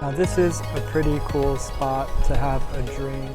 Now this is a pretty cool spot to have a drink.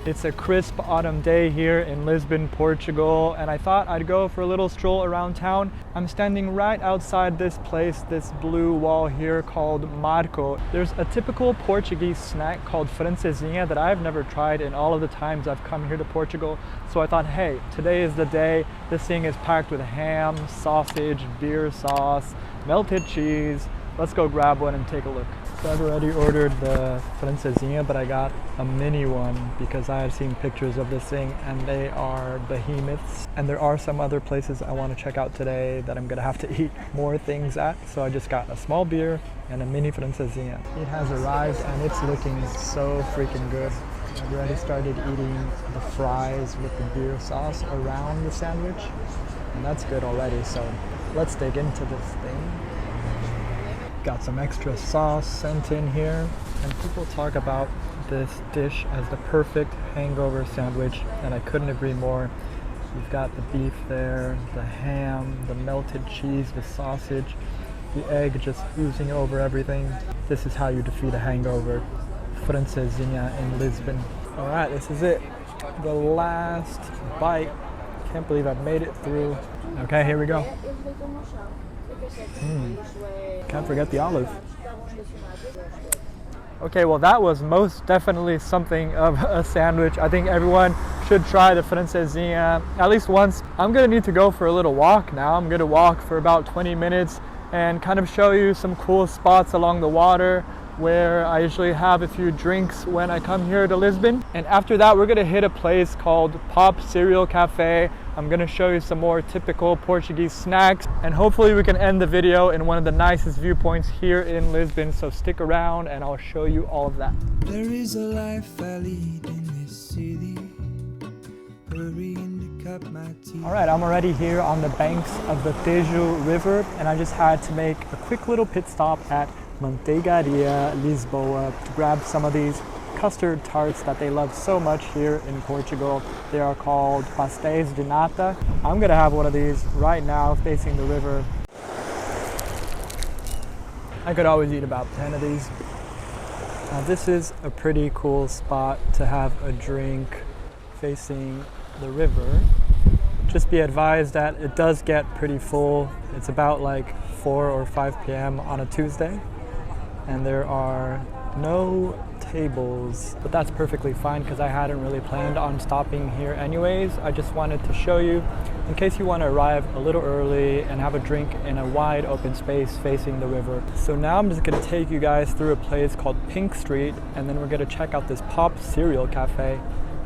It's a crisp autumn day here in Lisbon, Portugal, and I thought I'd go for a little stroll around town. I'm standing right outside this place, this blue wall here called Marco. There's a typical Portuguese snack called francesinha that I've never tried in all of the times I've come here to Portugal. So I thought, hey, today is the day. This thing is packed with ham, sausage, beer sauce, melted cheese. Let's go grab one and take a look. So I've already ordered the francesinha, but I got a mini one because I had seen pictures of this thing and they are behemoths. And there are some other places I want to check out today that I'm gonna have to eat more things at. So I just got a small beer and a mini francesinha. It has arrived and it's looking so freaking good. I've already started eating the fries with the beer sauce around the sandwich, and that's good already. So let's dig into this thing. Got some extra sauce sent in here, and people talk about this dish as the perfect hangover sandwich, and I couldn't agree more. You've got the beef there, the ham, the melted cheese, the sausage, the egg just oozing over everything. This is how you defeat a hangover. Francesinha in Lisbon. All right, this is it. The last bite. Can't believe I've made it through. Okay, here we go. Can't forget the olive. Okay, well that was most definitely something of a sandwich. I think everyone should try the francesinha at least once. I'm gonna need to go for a little walk now. I'm gonna walk for about 20 minutes and kind of show you some cool spots along the water where I usually have a few drinks when I come here to Lisbon. And after that, we're gonna hit a place called Pop Cereal Cafe. I'm gonna show you some more typical Portuguese snacks, and hopefully we can end the video in one of the nicest viewpoints here in Lisbon. So stick around and I'll show you all of that. There is a life I lead in this city. Hurrying to cut my teeth. All right, I'm already here on the banks of the Tejo River, and I just had to make a quick little pit stop at Manteigaria Lisboa to grab some of these custard tarts that they love so much here in Portugal. They are called pastéis de nata. I'm gonna have one of these right now facing the river. I could always eat about 10 of these. Now this is a pretty cool spot to have a drink facing the river. Just be advised that it does get pretty full. It's about like 4 or 5 p.m. on a Tuesday, and there are no tables, but that's perfectly fine because I hadn't really planned on stopping here anyways. I just wanted to show you in case you want to arrive a little early and have a drink in a wide open space facing the river. So now I'm just going to take you guys through a place called Pink Street, and then we're going to check out this Pop Cereal Cafe.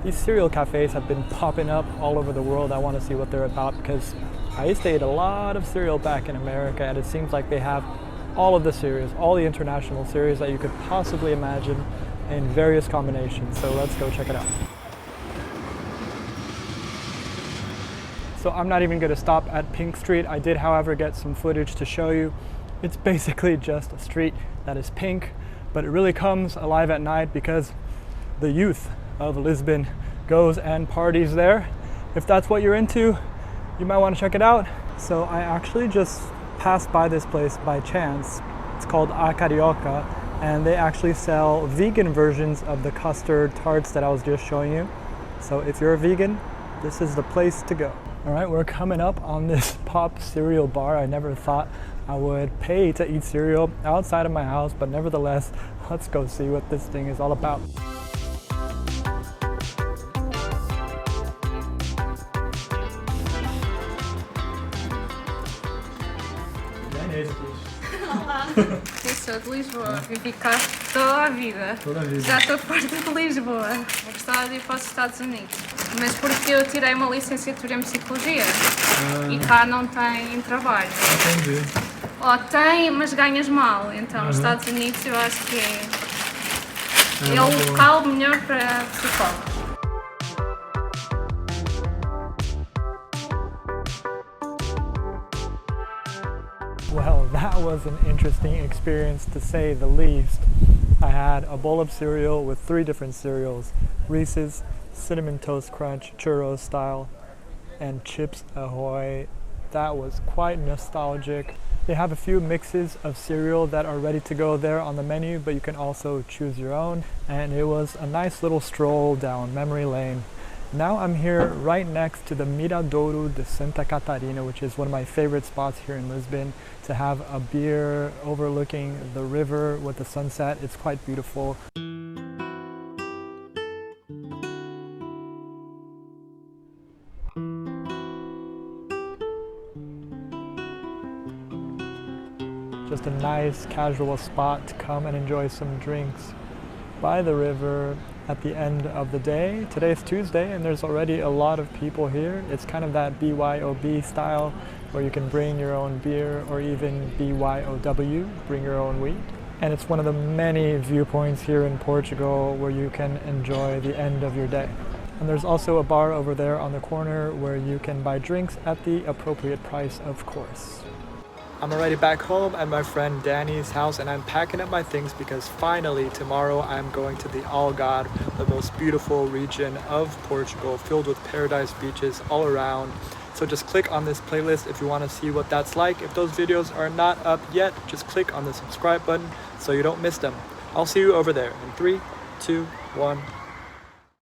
These cereal cafes have been popping up all over the world. I want to see what they're about because I used to eat a lot of cereal back in America, and it seems like they have all of the cereals, all the international cereals that you could possibly imagine in various combinations. So let's go check it out. So I'm not even going to stop at Pink Street. I did, however, get some footage to show you. It's basically just a street that is pink, but it really comes alive at night because the youth of Lisbon goes and parties there. If that's what you're into, you might want to check it out. So I actually just passed by this place by chance. It's called A Carioca, and they actually sell vegan versions of the custard tarts that I was just showing you. So if you're a vegan, this is the place to go. All right, we're coming up on this Pop cereal bar. I never thought I would pay to eat cereal outside of my house, but nevertheless, let's go see what this thing is all about. Olá, eu sou de Lisboa, vivi cá toda a vida. Já estou farta de Lisboa. Eu gostava de ir para os Estados Unidos, mas porque eu tirei uma licenciatura em Psicologia e cá não tem trabalho. Entendi. Ou tem, mas ganhas mal. Então, os Estados Unidos eu acho que é o local melhor para psicólogos. Well, that was an interesting experience to say the least. I had a bowl of cereal with 3 different cereals: Reese's, Cinnamon Toast Crunch, churros style, and Chips Ahoy. That was quite nostalgic. They have a few mixes of cereal that are ready to go there on the menu, but you can also choose your own. And it was a nice little stroll down memory lane. Now I'm here right next to the Miradouro de Santa Catarina, which is one of my favorite spots here in Lisbon, to have a beer overlooking the river with the sunset. It's quite beautiful. Just a nice casual spot to come and enjoy some drinks by the river at the end of the day. Today's Tuesday and there's already a lot of people here. It's kind of that BYOB style where you can bring your own beer, or even BYOW, bring your own weed. And it's one of the many viewpoints here in Portugal where you can enjoy the end of your day. And there's also a bar over there on the corner where you can buy drinks at the appropriate price, of course. I'm already back home at my friend Danny's house, and I'm packing up my things because finally tomorrow I'm going to the Algarve, the most beautiful region of Portugal, filled with paradise beaches all around. So just click on this playlist if you want to see what that's like. If those videos are not up yet, just click on the subscribe button so you don't miss them. I'll see you over there in 3, 2, 1.